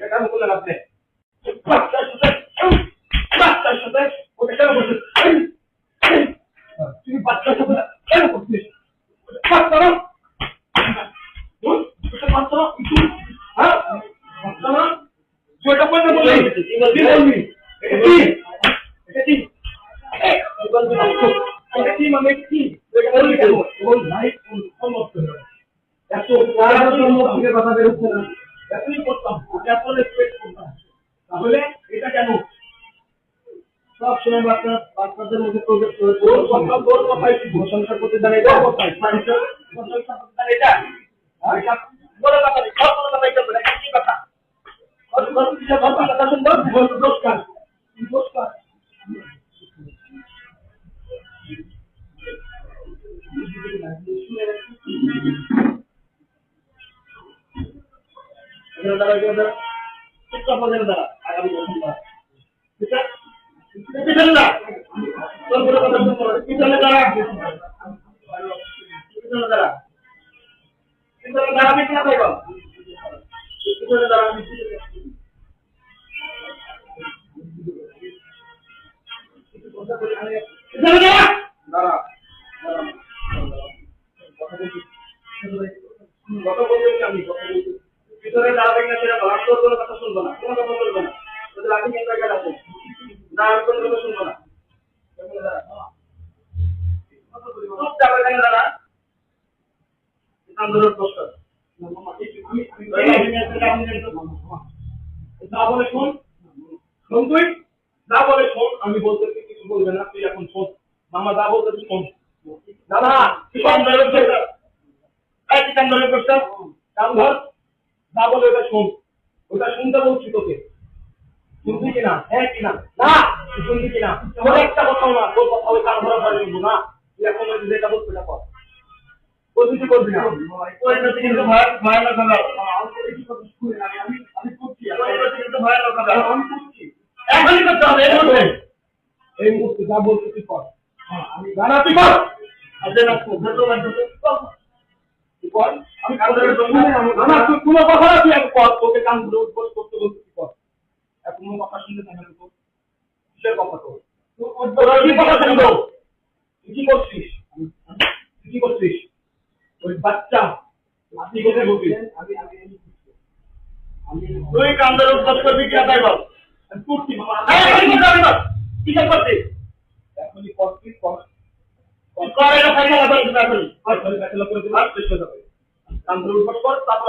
এটা কেন করলেন আপনি? বাচ্চার সাথে ওটা কেন করছিস? তুই বাচ্চার সাথে কেন করছিস? বাচ্চা না হ্যাঁ বাচ্চা না তুই এটা বলতে বললি কি বলবি? এটা কি এটা কি এটা কি মানে কি এটা বললি কেন? বল ভাই সমস্ত এত থেকে কথা বেরোচ্ছে না এতই করতাম আমি আপনার এক্সপেক্ট করতাম তাহলে এটা কেন সব সময় বাচ্চাদের মধ্যে প্রজেক্ট করে তোর কথাই সংসার করতে জানে এটা কথাই সংসার করতে জানে এটা আর এটা বড় কথা নেই সব বড় কথা এটা বলে কি কথা কত কথা শুনবো নমস্কার নমস্কার দ্বারা আগামী বছর দ্বারা ঠিক আছে পিছনে না তোর বড় কথা শুনবো পিছনে দ্বারা পিছনে দ্বারা আমি কি না পাইব পিছনে দ্বারা আমি পিছনে দ্বারা দ্বারা কথা বলছি আমি কথা বলছি ভিতরে দাঁড়াবেন না সেটা বলা তোর কোনো কথা শুনবো না কোনো কথা বলবো না তোদের আগে নিয়ে জায়গা আছে না আমি কোনো কথা শুনবো না খুব চাপে কেন দাঁড়া আন্দোলন প্রশ্ন না বলে শোন শোন তুই না বলে শোন আমি বলতে কিছু বলবে না তুই এখন শোন মামা যা বলতে তুই শোন দাদা কি আন্দোলন করছে এই কি আন্দোলন করছে কাম ধর না বলে ওটা শোন ওটা শুনতে বলছি তোকে শুনবি কিনা হ্যাঁ কিনা না শুনবি কিনা তোর একটা কথাও না তোর কথা ওই কান ধরা পারবি না তুই এখন ওই যেটা বলছি ওটা কর ও কিছু করবি না ওই নদী কিন্তু ভয়ানক হবে আমি করছি ওই নদী কিন্তু ভয়ানক হবে আমি করছি এখনই করতে হবে এই মুহূর্তে যা বলছি তুই কর আমি জানা তুই কর আজকে না আমি আমার কোনো কথা না তুই এক পথ তোকে কান ধরে উঠবস করতে বলছি কর এখন কোনো কথা শুনলে কেন তো কিসের কথা তো কি কথা শুনবো তুই কি করছিস তুই কি করছিস ওই বাচ্চা আপনি কোথায় বলছিস আমি তুই কান ধরে উঠবস করবি কি আদায় বল আমি করছি মামা কিসের করছিস এখনই করছিস কর করে না ফাইনাল আবার এখনই ফাইনাল করে দিলাম শেষ হয়ে যাবে কান ধরে উঠবস কর তারপর